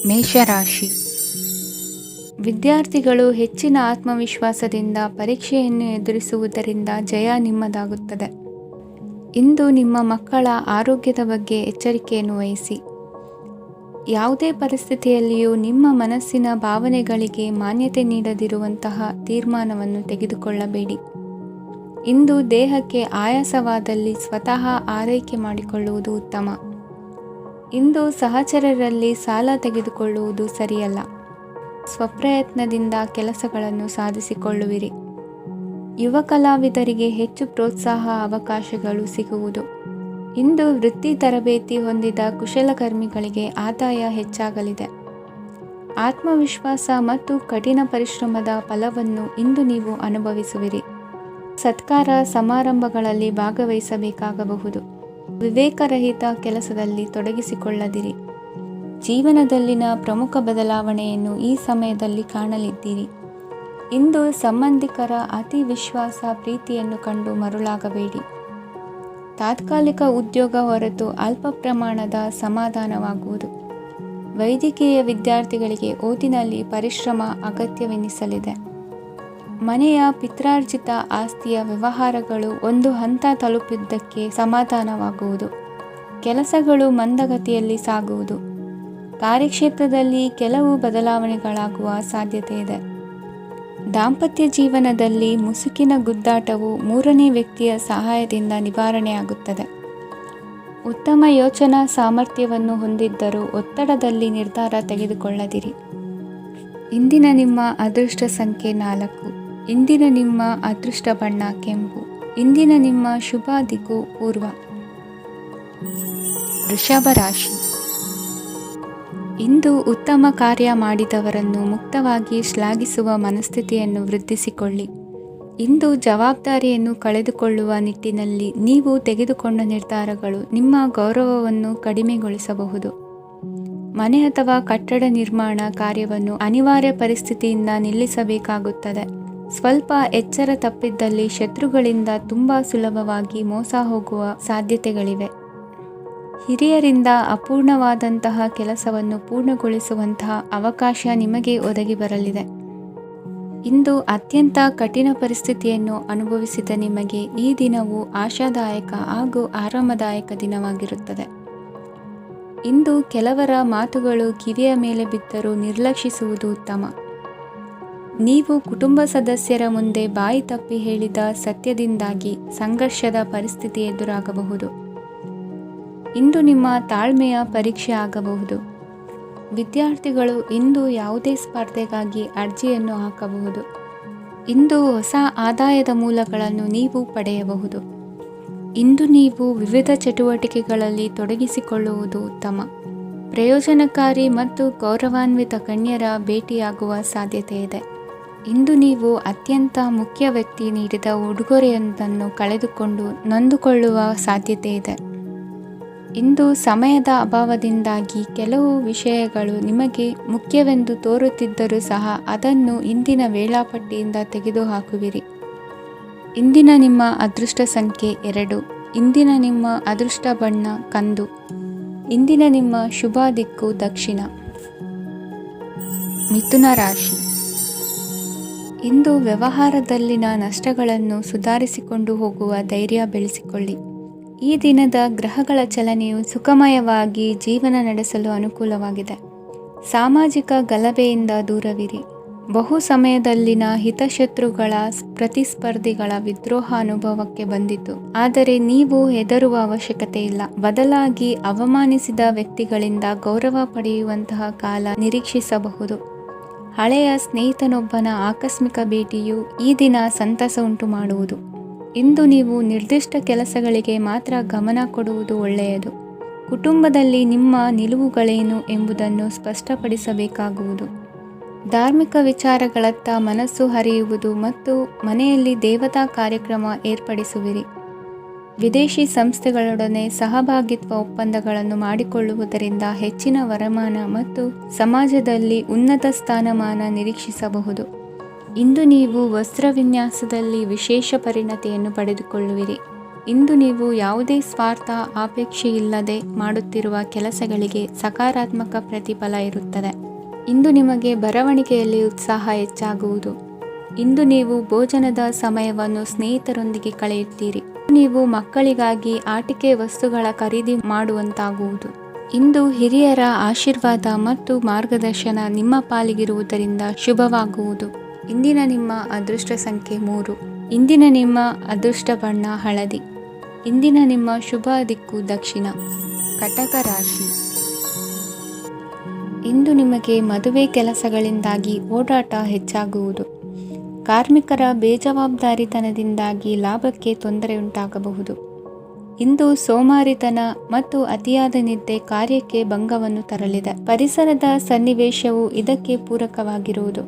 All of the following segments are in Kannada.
ಮೇಷರಾಶಿ. ವಿದ್ಯಾರ್ಥಿಗಳು ಹೆಚ್ಚಿನ ಆತ್ಮವಿಶ್ವಾಸದಿಂದ ಪರೀಕ್ಷೆಯನ್ನು ಎದುರಿಸುವುದರಿಂದ ಜಯ ನಿಮ್ಮದಾಗುತ್ತದೆ. ಇಂದು ನಿಮ್ಮ ಮಕ್ಕಳ ಆರೋಗ್ಯದ ಬಗ್ಗೆ ಎಚ್ಚರಿಕೆಯನ್ನು ವಹಿಸಿ. ಯಾವುದೇ ಪರಿಸ್ಥಿತಿಯಲ್ಲಿಯೂ ನಿಮ್ಮ ಮನಸ್ಸಿನ ಭಾವನೆಗಳಿಗೆ ಮಾನ್ಯತೆ ನೀಡದಿರುವಂತಹ ತೀರ್ಮಾನವನ್ನು ತೆಗೆದುಕೊಳ್ಳಬೇಡಿ. ಇಂದು ದೇಹಕ್ಕೆ ಆಯಾಸವಾದಲ್ಲಿ ಸ್ವತಃ ಆರೈಕೆ ಮಾಡಿಕೊಳ್ಳುವುದು ಉತ್ತಮ. ಇಂದು ಸಹಚರರಲ್ಲಿ ಸಾಲ ತೆಗೆದುಕೊಳ್ಳುವುದು ಸರಿಯಲ್ಲ. ಸ್ವಪ್ರಯತ್ನದಿಂದ ಕೆಲಸಗಳನ್ನು ಸಾಧಿಸಿಕೊಳ್ಳುವಿರಿ. ಯುವ ಕಲಾವಿದರಿಗೆ ಹೆಚ್ಚು ಪ್ರೋತ್ಸಾಹ ಅವಕಾಶಗಳು ಸಿಗುವುದು. ಇಂದು ವೃತ್ತಿ ತರಬೇತಿ ಹೊಂದಿದ ಕುಶಲಕರ್ಮಿಗಳಿಗೆ ಆದಾಯ ಹೆಚ್ಚಾಗಲಿದೆ. ಆತ್ಮವಿಶ್ವಾಸ ಮತ್ತು ಕಠಿಣ ಪರಿಶ್ರಮದ ಫಲವನ್ನು ಇಂದು ನೀವು ಅನುಭವಿಸುವಿರಿ. ಸತ್ಕಾರ ಸಮಾರಂಭಗಳಲ್ಲಿ ಭಾಗವಹಿಸಬೇಕಾಗಬಹುದು. ವಿವೇಕರಹಿತ ಕೆಲಸದಲ್ಲಿ ತೊಡಗಿಸಿಕೊಳ್ಳದಿರಿ. ಜೀವನದಲ್ಲಿನ ಪ್ರಮುಖ ಬದಲಾವಣೆಯನ್ನು ಈ ಸಮಯದಲ್ಲಿ ಕಾಣಲಿದ್ದೀರಿ. ಇಂದು ಸಂಬಂಧಿಕರ ಅತಿ ವಿಶ್ವಾಸ ಪ್ರೀತಿಯನ್ನು ಕಂಡು ಮರುಳಾಗಬೇಡಿ. ತಾತ್ಕಾಲಿಕ ಉದ್ಯೋಗ ಹೊರತು ಅಲ್ಪ ಪ್ರಮಾಣದ ಸಮಾಧಾನವಾಗುವುದು. ವೈದ್ಯಕೀಯ ವಿದ್ಯಾರ್ಥಿಗಳಿಗೆ ಓದಿನಲ್ಲಿ ಪರಿಶ್ರಮ ಅಗತ್ಯವೆನಿಸಲಿದೆ. ಮನೆಯ ಪಿತ್ರಾರ್ಜಿತ ಆಸ್ತಿಯ ವ್ಯವಹಾರಗಳು ಒಂದು ಹಂತ ತಲುಪಿದ್ದಕ್ಕೆ ಸಮಾಧಾನವಾಗುವುದು. ಕೆಲಸಗಳು ಮಂದಗತಿಯಲ್ಲಿ ಸಾಗುವುದು. ಕಾರ್ಯಕ್ಷೇತ್ರದಲ್ಲಿ ಕೆಲವು ಬದಲಾವಣೆಗಳಾಗುವ ಸಾಧ್ಯತೆ ಇದೆ. ದಾಂಪತ್ಯ ಜೀವನದಲ್ಲಿ ಮುಸುಕಿನ ಗುದ್ದಾಟವು ಮೂರನೇ ವ್ಯಕ್ತಿಯ ಸಹಾಯದಿಂದ ನಿವಾರಣೆಯಾಗುತ್ತದೆ. ಉತ್ತಮ ಯೋಚನಾ ಸಾಮರ್ಥ್ಯವನ್ನು ಹೊಂದಿದ್ದರೂ ಒತ್ತಡದಲ್ಲಿ ನಿರ್ಧಾರ ತೆಗೆದುಕೊಳ್ಳದಿರಿ. ಇಂದಿನ ನಿಮ್ಮ ಅದೃಷ್ಟ ಸಂಖ್ಯೆ 4. ಇಂದಿನ ನಿಮ್ಮ ಅದೃಷ್ಟ ಬಣ್ಣ ಕೆಂಪು. ಇಂದಿನ ನಿಮ್ಮ ಶುಭ ದಿಕ್ಕು ಪೂರ್ವ. ವೃಷಭ ರಾಶಿ. ಇಂದು ಉತ್ತಮ ಕಾರ್ಯ ಮಾಡಿದವರನ್ನು ಮುಕ್ತವಾಗಿ ಶ್ಲಾಘಿಸುವ ಮನಸ್ಥಿತಿಯನ್ನು ವೃದ್ಧಿಸಿಕೊಳ್ಳಿ. ಇಂದು ಜವಾಬ್ದಾರಿಯನ್ನು ಕಳೆದುಕೊಳ್ಳುವ ನಿಟ್ಟಿನಲ್ಲಿ ನೀವು ತೆಗೆದುಕೊಂಡ ನಿರ್ಧಾರಗಳು ನಿಮ್ಮ ಗೌರವವನ್ನು ಕಡಿಮೆಗೊಳಿಸಬಹುದು. ಮನೆ ಅಥವಾ ಕಟ್ಟಡ ನಿರ್ಮಾಣ ಕಾರ್ಯವನ್ನು ಅನಿವಾರ್ಯ ಪರಿಸ್ಥಿತಿಯಿಂದ ನಿಲ್ಲಿಸಬೇಕಾಗುತ್ತದೆ. ಸ್ವಲ್ಪ ಎಚ್ಚರ ತಪ್ಪಿದ್ದಲ್ಲಿ ಶತ್ರುಗಳಿಂದ ತುಂಬಾ ಸುಲಭವಾಗಿ ಮೋಸ ಹೋಗುವ ಸಾಧ್ಯತೆಗಳಿವೆ. ಹಿರಿಯರಿಂದ ಅಪೂರ್ಣವಾದಂತಹ ಕೆಲಸವನ್ನು ಪೂರ್ಣಗೊಳಿಸುವಂತಹ ಅವಕಾಶ ನಿಮಗೆ ಒದಗಿ ಬರಲಿದೆ. ಇಂದು ಅತ್ಯಂತ ಕಠಿಣ ಪರಿಸ್ಥಿತಿಯನ್ನು ಅನುಭವಿಸಿದ ನಿಮಗೆ ಈ ದಿನವು ಆಶಾದಾಯಕ ಹಾಗೂ ಆರಾಮದಾಯಕ ದಿನವಾಗಿರುತ್ತದೆ. ಇಂದು ಕೆಲವರ ಮಾತುಗಳು ಕಿವಿಯ ಮೇಲೆ ಬಿದ್ದರೂ ನಿರ್ಲಕ್ಷಿಸುವುದು ಉತ್ತಮ. ನೀವು ಕುಟುಂಬ ಸದಸ್ಯರ ಮುಂದೆ ಬಾಯಿ ತಪ್ಪಿ ಹೇಳಿದ ಸತ್ಯದಿಂದಾಗಿ ಸಂಘರ್ಷದ ಪರಿಸ್ಥಿತಿ ಎದುರಾಗಬಹುದು. ಇಂದು ನಿಮ್ಮ ತಾಳ್ಮೆಯ ಪರೀಕ್ಷೆ ಆಗಬಹುದು. ವಿದ್ಯಾರ್ಥಿಗಳು ಇಂದು ಯಾವುದೇ ಸ್ಪರ್ಧೆಗಾಗಿ ಅರ್ಜಿಯನ್ನು ಹಾಕಬಹುದು. ಇಂದು ಹೊಸ ಆದಾಯದ ಮೂಲಗಳನ್ನು ನೀವು ಪಡೆಯಬಹುದು. ಇಂದು ನೀವು ವಿವಿಧ ಚಟುವಟಿಕೆಗಳಲ್ಲಿ ತೊಡಗಿಸಿಕೊಳ್ಳುವುದು ಉತ್ತಮ. ಪ್ರಯೋಜನಕಾರಿ ಮತ್ತು ಗೌರವಾನ್ವಿತ ಗಣ್ಯರ ಭೇಟಿಯಾಗುವ ಸಾಧ್ಯತೆ ಇದೆ. ಇಂದು ನೀವು ಅತ್ಯಂತ ಮುಖ್ಯ ವ್ಯಕ್ತಿ ನೀಡಿದ ಉಡುಗೊರೆಯೊಂದನ್ನು ಕಳೆದುಕೊಂಡು ನೊಂದುಕೊಳ್ಳುವ ಸಾಧ್ಯತೆ ಇದೆ. ಇಂದು ಸಮಯದ ಅಭಾವದಿಂದಾಗಿ ಕೆಲವು ವಿಷಯಗಳು ನಿಮಗೆ ಮುಖ್ಯವೆಂದು ತೋರುತ್ತಿದ್ದರೂ ಸಹ ಅದನ್ನು ಇಂದಿನ ವೇಳಾಪಟ್ಟಿಯಿಂದ ತೆಗೆದುಹಾಕುವಿರಿ. ಇಂದಿನ ನಿಮ್ಮ ಅದೃಷ್ಟ ಸಂಖ್ಯೆ 2. ಇಂದಿನ ನಿಮ್ಮ ಅದೃಷ್ಟ ಬಣ್ಣ ಕಂದು. ಇಂದಿನ ನಿಮ್ಮ ಶುಭ ದಿಕ್ಕು ದಕ್ಷಿಣ. ಮಿಥುನ ರಾಶಿ. ಇಂದು ವ್ಯವಹಾರದಲ್ಲಿನ ನಷ್ಟಗಳನ್ನು ಸುಧಾರಿಸಿಕೊಂಡು ಹೋಗುವ ಧೈರ್ಯ ಬೆಳೆಸಿಕೊಳ್ಳಿ. ಈ ದಿನದ ಗ್ರಹಗಳ ಚಲನೆಯು ಸುಖಮಯವಾಗಿ ಜೀವನ ನಡೆಸಲು ಅನುಕೂಲವಾಗಿದೆ. ಸಾಮಾಜಿಕ ಗಲಭೆಯಿಂದ ದೂರವಿರಿ. ಬಹು ಸಮಯದಲ್ಲಿನ ಹಿತಶತ್ರುಗಳ ಪ್ರತಿಸ್ಪರ್ಧಿಗಳ ವಿದ್ರೋಹ ಅನುಭವಕ್ಕೆ ಬಂದಿತು. ಆದರೆ ನೀವು ಹೆದರುವ ಅವಶ್ಯಕತೆ ಇಲ್ಲ. ಬದಲಾಗಿ ಅವಮಾನಿಸಿದ ವ್ಯಕ್ತಿಗಳಿಂದ ಗೌರವ ಪಡೆಯುವಂತಹ ಕಾಲ ನಿರೀಕ್ಷಿಸಬಹುದು. ಹಳೆಯ ಸ್ನೇಹಿತನೊಬ್ಬನ ಆಕಸ್ಮಿಕ ಭೇಟಿಯು ಈ ದಿನ ಸಂತಸ ಉಂಟು ಮಾಡುವುದು. ಇಂದು ನೀವು ನಿರ್ದಿಷ್ಟ ಕೆಲಸಗಳಿಗೆ ಮಾತ್ರ ಗಮನ ಕೊಡುವುದು ಒಳ್ಳೆಯದು. ಕುಟುಂಬದಲ್ಲಿ ನಿಮ್ಮ ನಿಲುವುಗಳೇನು ಎಂಬುದನ್ನು ಸ್ಪಷ್ಟಪಡಿಸಬೇಕಾಗುವುದು. ಧಾರ್ಮಿಕ ವಿಚಾರಗಳತ್ತ ಮನಸ್ಸು ಹರಿಯುವುದು ಮತ್ತು ಮನೆಯಲ್ಲಿ ದೇವತಾ ಕಾರ್ಯಕ್ರಮ ಏರ್ಪಡಿಸುವಿರಿ. ವಿದೇಶಿ ಸಂಸ್ಥೆಗಳೊಡನೆ ಸಹಭಾಗಿತ್ವ ಒಪ್ಪಂದಗಳನ್ನು ಮಾಡಿಕೊಳ್ಳುವುದರಿಂದ ಹೆಚ್ಚಿನ ವರಮಾನ ಮತ್ತು ಸಮಾಜದಲ್ಲಿ ಉನ್ನತ ಸ್ಥಾನಮಾನ ನಿರೀಕ್ಷಿಸಬಹುದು. ಇಂದು ನೀವು ವಸ್ತ್ರ ವಿನ್ಯಾಸದಲ್ಲಿ ವಿಶೇಷ ಪರಿಣತಿಯನ್ನು ಪಡೆದುಕೊಳ್ಳುವಿರಿ. ಇಂದು ನೀವು ಯಾವುದೇ ಸ್ವಾರ್ಥ ಅಪೇಕ್ಷೆಯಿಲ್ಲದೆ ಮಾಡುತ್ತಿರುವ ಕೆಲಸಗಳಿಗೆ ಸಕಾರಾತ್ಮಕ ಪ್ರತಿಫಲ ಇರುತ್ತದೆ. ಇಂದು ನಿಮಗೆ ಬರವಣಿಗೆಯಲ್ಲಿ ಉತ್ಸಾಹ ಹೆಚ್ಚಾಗುವುದು. ಇಂದು ನೀವು ಭೋಜನದ ಸಮಯವನ್ನು ಸ್ನೇಹಿತರೊಂದಿಗೆ ಕಳೆಯುತ್ತೀರಿ. ನೀವು ಮಕ್ಕಳಿಗಾಗಿ ಆಟಿಕೆ ವಸ್ತುಗಳ ಖರೀದಿ ಮಾಡುವಂತಾಗುವುದು. ಇಂದು ಹಿರಿಯರ ಆಶೀರ್ವಾದ ಮತ್ತು ಮಾರ್ಗದರ್ಶನ ನಿಮ್ಮ ಪಾಲಿಗಿರುವುದರಿಂದ ಶುಭವಾಗುವುದು. ಇಂದಿನ ನಿಮ್ಮ ಅದೃಷ್ಟ ಸಂಖ್ಯೆ 3. ಇಂದಿನ ನಿಮ್ಮ ಅದೃಷ್ಟ ಬಣ್ಣ ಹಳದಿ. ಇಂದಿನ ನಿಮ್ಮ ಶುಭ ದಿಕ್ಕು ದಕ್ಷಿಣ. ಕಟಕ ರಾಶಿ. ಇಂದು ನಿಮಗೆ ಮದುವೆ ಕೆಲಸಗಳಿಂದಾಗಿ ಓಡಾಟ ಹೆಚ್ಚಾಗುವುದು. ಕಾರ್ಮಿಕರ ಬೇಜವಾಬ್ದಾರಿತನದಿಂದಾಗಿ ಲಾಭಕ್ಕೆ ತೊಂದರೆಯುಂಟಾಗಬಹುದು. ಇಂದು ಸೋಮಾರಿತನ ಮತ್ತು ಅತಿಯಾದ ನಿದ್ದೆ ಕಾರ್ಯಕ್ಕೆ ಭಂಗವನ್ನು ತರಲಿದೆ. ಪರಿಸರದ ಸನ್ನಿವೇಶವು ಇದಕ್ಕೆ ಪೂರಕವಾಗಿರುವುದು.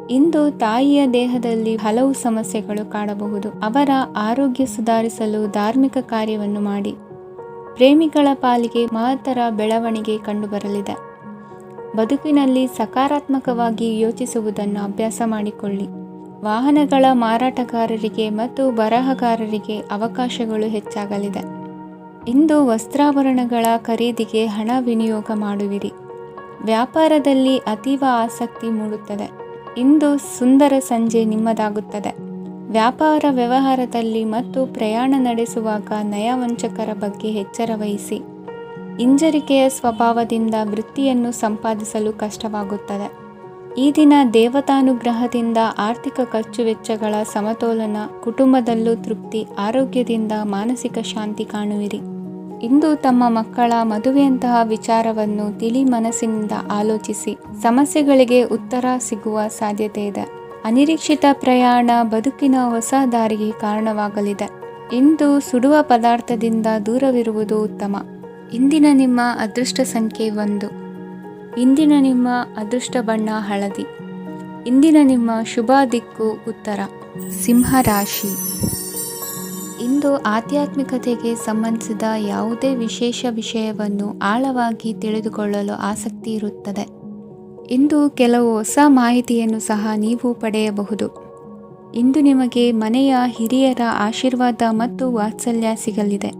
ಇಂದು ತಾಯಿಯ ದೇಹದಲ್ಲಿ ಹಲವು ಸಮಸ್ಯೆಗಳು ಕಾಡಬಹುದು. ಅವರ ಆರೋಗ್ಯ ಸುಧಾರಿಸಲು ಧಾರ್ಮಿಕ ಕಾರ್ಯವನ್ನು ಮಾಡಿ. ಪ್ರೇಮಿಗಳ ಪಾಲಿಗೆ ಮಹತ್ತರ ಬೆಳವಣಿಗೆ ಕಂಡುಬರಲಿದೆ. ಬದುಕಿನಲ್ಲಿ ಸಕಾರಾತ್ಮಕವಾಗಿ ಯೋಚಿಸುವುದನ್ನು ಅಭ್ಯಾಸ ಮಾಡಿಕೊಳ್ಳಿ. ವಾಹನಗಳ ಮಾರಾಟಗಾರರಿಗೆ ಮತ್ತು ಬರಹಗಾರರಿಗೆ ಅವಕಾಶಗಳು ಹೆಚ್ಚಾಗಲಿದೆ. ಇಂದು ವಸ್ತ್ರಾಭರಣಗಳ ಖರೀದಿಗೆ ಹಣ ವಿನಿಯೋಗ ಮಾಡುವಿರಿ. ವ್ಯಾಪಾರದಲ್ಲಿ ಅತೀವ ಆಸಕ್ತಿ ಮೂಡುತ್ತದೆ. ಇಂದು ಸುಂದರ ಸಂಜೆ ನಿಮ್ಮದಾಗುತ್ತದೆ. ವ್ಯಾಪಾರ ವ್ಯವಹಾರದಲ್ಲಿ ಮತ್ತು ಪ್ರಯಾಣ ನಡೆಸುವಾಗ ನಯವಂಚಕರ ಬಗ್ಗೆ ಎಚ್ಚರ ವಹಿಸಿ. ಹಿಂಜರಿಕೆಯ ಸ್ವಭಾವದಿಂದ ವೃತ್ತಿಯನ್ನು ಸಂಪಾದಿಸಲು ಕಷ್ಟವಾಗುತ್ತದೆ. ಈ ದಿನ ದೇವತಾನುಗ್ರಹದಿಂದ ಆರ್ಥಿಕ ಖರ್ಚು ವೆಚ್ಚಗಳ ಸಮತೋಲನ, ಕುಟುಂಬದಲ್ಲೂ ತೃಪ್ತಿ, ಆರೋಗ್ಯದಿಂದ ಮಾನಸಿಕ ಶಾಂತಿ ಕಾಣುವಿರಿ. ಇಂದು ತಮ್ಮ ಮಕ್ಕಳ ಮದುವೆಯಂತಹ ವಿಚಾರವನ್ನು ತಿಳಿ ಮನಸ್ಸಿನಿಂದ ಆಲೋಚಿಸಿ. ಸಮಸ್ಯೆಗಳಿಗೆ ಉತ್ತರ ಸಿಗುವ ಸಾಧ್ಯತೆ ಇದೆ. ಅನಿರೀಕ್ಷಿತ ಪ್ರಯಾಣ ಬದುಕಿನ ಹೊಸ ದಾರಿಗೆ ಕಾರಣವಾಗಲಿದೆ. ಇಂದು ಸುಡುವ ಪದಾರ್ಥದಿಂದ ದೂರವಿರುವುದು ಉತ್ತಮ. ಇಂದಿನ ನಿಮ್ಮ ಅದೃಷ್ಟ ಸಂಖ್ಯೆ 1. ಇಂದಿನ ನಿಮ್ಮ ಅದೃಷ್ಟ ಬಣ್ಣ ಹಳದಿ. ಇಂದಿನ ನಿಮ್ಮ ಶುಭ ದಿಕ್ಕು ಉತ್ತರ. ಸಿಂಹ ರಾಶಿ. ಇಂದು ಆಧ್ಯಾತ್ಮಿಕತೆಗೆ ಸಂಬಂಧಿಸಿದ ಯಾವುದೇ ವಿಶೇಷ ವಿಷಯವನ್ನು ಆಳವಾಗಿ ತಿಳಿದುಕೊಳ್ಳಲು ಆಸಕ್ತಿ ಇರುತ್ತದೆ. ಇಂದು ಕೆಲವು ಹೊಸ ಮಾಹಿತಿಯನ್ನು ಸಹ ನೀವು ಪಡೆಯಬಹುದು. ಇಂದು ನಿಮಗೆ ಮನೆಯ ಹಿರಿಯರ ಆಶೀರ್ವಾದ ಮತ್ತು ವಾತ್ಸಲ್ಯ ಸಿಗಲಿದೆ.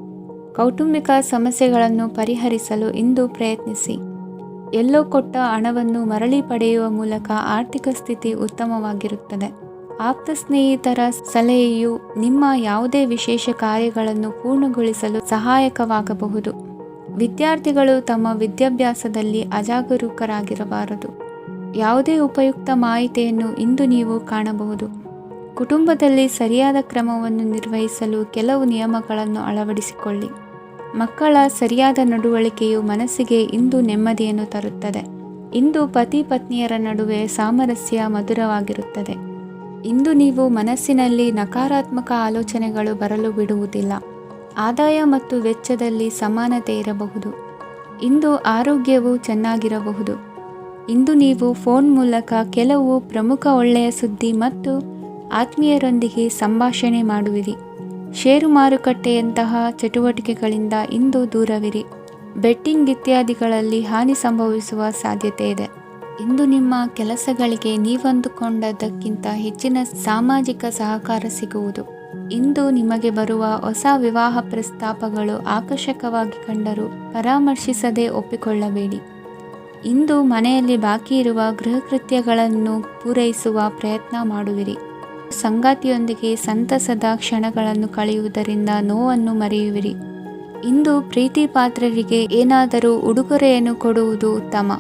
ಕೌಟುಂಬಿಕ ಸಮಸ್ಯೆಗಳನ್ನು ಪರಿಹರಿಸಲು ಇಂದು ಪ್ರಯತ್ನಿಸಿ. ಎಲ್ಲೋ ಕೊಟ್ಟ ಹಣವನ್ನು ಮರಳಿ ಪಡೆಯುವ ಮೂಲಕ ಆರ್ಥಿಕ ಸ್ಥಿತಿ ಉತ್ತಮವಾಗಿರುತ್ತದೆ. ಆಪ್ತ ಸ್ನೇಹಿತರ ಸಲಹೆಯು ನಿಮ್ಮ ಯಾವುದೇ ವಿಶೇಷ ಕಾರ್ಯಗಳನ್ನು ಪೂರ್ಣಗೊಳಿಸಲು ಸಹಾಯಕವಾಗಬಹುದು. ವಿದ್ಯಾರ್ಥಿಗಳು ತಮ್ಮ ವಿದ್ಯಾಭ್ಯಾಸದಲ್ಲಿ ಅಜಾಗರೂಕರಾಗಿರಬಾರದು. ಯಾವುದೇ ಉಪಯುಕ್ತ ಮಾಹಿತಿಯನ್ನು ಇಂದು ನೀವು ಕಾಣಬಹುದು. ಕುಟುಂಬದಲ್ಲಿ ಸರಿಯಾದ ಕ್ರಮವನ್ನು ನಿರ್ವಹಿಸಲು ಕೆಲವು ನಿಯಮಗಳನ್ನು ಅಳವಡಿಸಿಕೊಳ್ಳಿ. ಮಕ್ಕಳ ಸರಿಯಾದ ನಡವಳಿಕೆಯು ಮನಸ್ಸಿಗೆ ಇಂದು ನೆಮ್ಮದಿಯನ್ನು ತರುತ್ತದೆ. ಇಂದು ಪತಿ ಪತ್ನಿಯರ ನಡುವೆ ಸಾಮರಸ್ಯ ಮಧುರವಾಗಿರುತ್ತದೆ. ಇಂದು ನೀವು ಮನಸ್ಸಿನಲ್ಲಿ ನಕಾರಾತ್ಮಕ ಆಲೋಚನೆಗಳು ಬರಲು ಬಿಡುವುದಿಲ್ಲ. ಆದಾಯ ಮತ್ತು ವೆಚ್ಚದಲ್ಲಿ ಸಮಾನತೆ ಇರಬಹುದು. ಇಂದು ಆರೋಗ್ಯವು ಚೆನ್ನಾಗಿರಬಹುದು. ಇಂದು ನೀವು ಫೋನ್ ಮೂಲಕ ಕೆಲವು ಪ್ರಮುಖ ಒಳ್ಳೆಯ ಸುದ್ದಿ ಮತ್ತು ಆತ್ಮೀಯರೊಂದಿಗೆ ಸಂಭಾಷಣೆ ಮಾಡುವಿರಿ. ಷೇರು ಮಾರುಕಟ್ಟೆಯಂತಹ ಚಟುವಟಿಕೆಗಳಿಂದ ಇಂದು ದೂರವಿರಿ. ಬೆಟ್ಟಿಂಗ್ ಇತ್ಯಾದಿಗಳಲ್ಲಿ ಹಾನಿ ಸಂಭವಿಸುವ ಸಾಧ್ಯತೆ ಇದೆ. ಇಂದು ನಿಮ್ಮ ಕೆಲಸಗಳಿಗೆ ನೀವಂದುಕೊಂಡದ್ದಕ್ಕಿಂತ ಹೆಚ್ಚಿನ ಸಾಮಾಜಿಕ ಸಹಕಾರ ಸಿಗುವುದು. ಇಂದು ನಿಮಗೆ ಬರುವ ಹೊಸ ವಿವಾಹ ಪ್ರಸ್ತಾಪಗಳು ಆಕರ್ಷಕವಾಗಿ ಕಂಡರೂ ಪರಾಮರ್ಶಿಸದೆ ಒಪ್ಪಿಕೊಳ್ಳಬೇಡಿ. ಇಂದು ಮನೆಯಲ್ಲಿ ಬಾಕಿ ಇರುವ ಗೃಹಕೃತ್ಯಗಳನ್ನು ಪೂರೈಸುವ ಪ್ರಯತ್ನ ಮಾಡುವಿರಿ. ಸಂಗಾತಿಯೊಂದಿಗೆ ಸಂತಸದ ಕ್ಷಣಗಳನ್ನು ಕಳೆಯುವುದರಿಂದ ನೋವನ್ನು ಮರೆಯುವಿರಿ. ಇಂದು ಪ್ರೀತಿ ಪಾತ್ರರಿಗೆ ಏನಾದರೂ ಉಡುಗೊರೆಯನ್ನು ಕೊಡುವುದು ಉತ್ತಮ.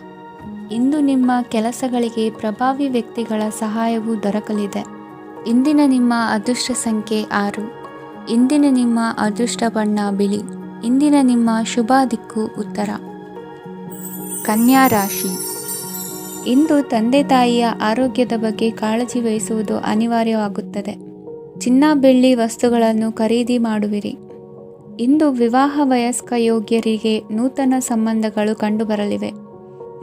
ಇಂದು ನಿಮ್ಮ ಕೆಲಸಗಳಿಗೆ ಪ್ರಭಾವಿ ವ್ಯಕ್ತಿಗಳ ಸಹಾಯವು ದೊರಕಲಿದೆ. ಇಂದಿನ ನಿಮ್ಮ ಅದೃಷ್ಟ ಸಂಖ್ಯೆ 6. ಇಂದಿನ ನಿಮ್ಮ ಅದೃಷ್ಟ ಬಣ್ಣ ಬಿಳಿ. ಇಂದಿನ ನಿಮ್ಮ ಶುಭ ದಿಕ್ಕು ಉತ್ತರ. ಕನ್ಯಾ ರಾಶಿ. ಇಂದು ತಂದೆ ತಾಯಿಯ ಆರೋಗ್ಯದ ಬಗ್ಗೆ ಕಾಳಜಿ ವಹಿಸುವುದು ಅನಿವಾರ್ಯವಾಗುತ್ತದೆ. ಚಿನ್ನ ಬೆಳ್ಳಿ ವಸ್ತುಗಳನ್ನು ಖರೀದಿ ಮಾಡುವಿರಿ. ಇಂದು ವಿವಾಹ ವಯಸ್ಕ ಯೋಗ್ಯರಿಗೆ ನೂತನ ಸಂಬಂಧಗಳು ಕಂಡುಬರಲಿವೆ.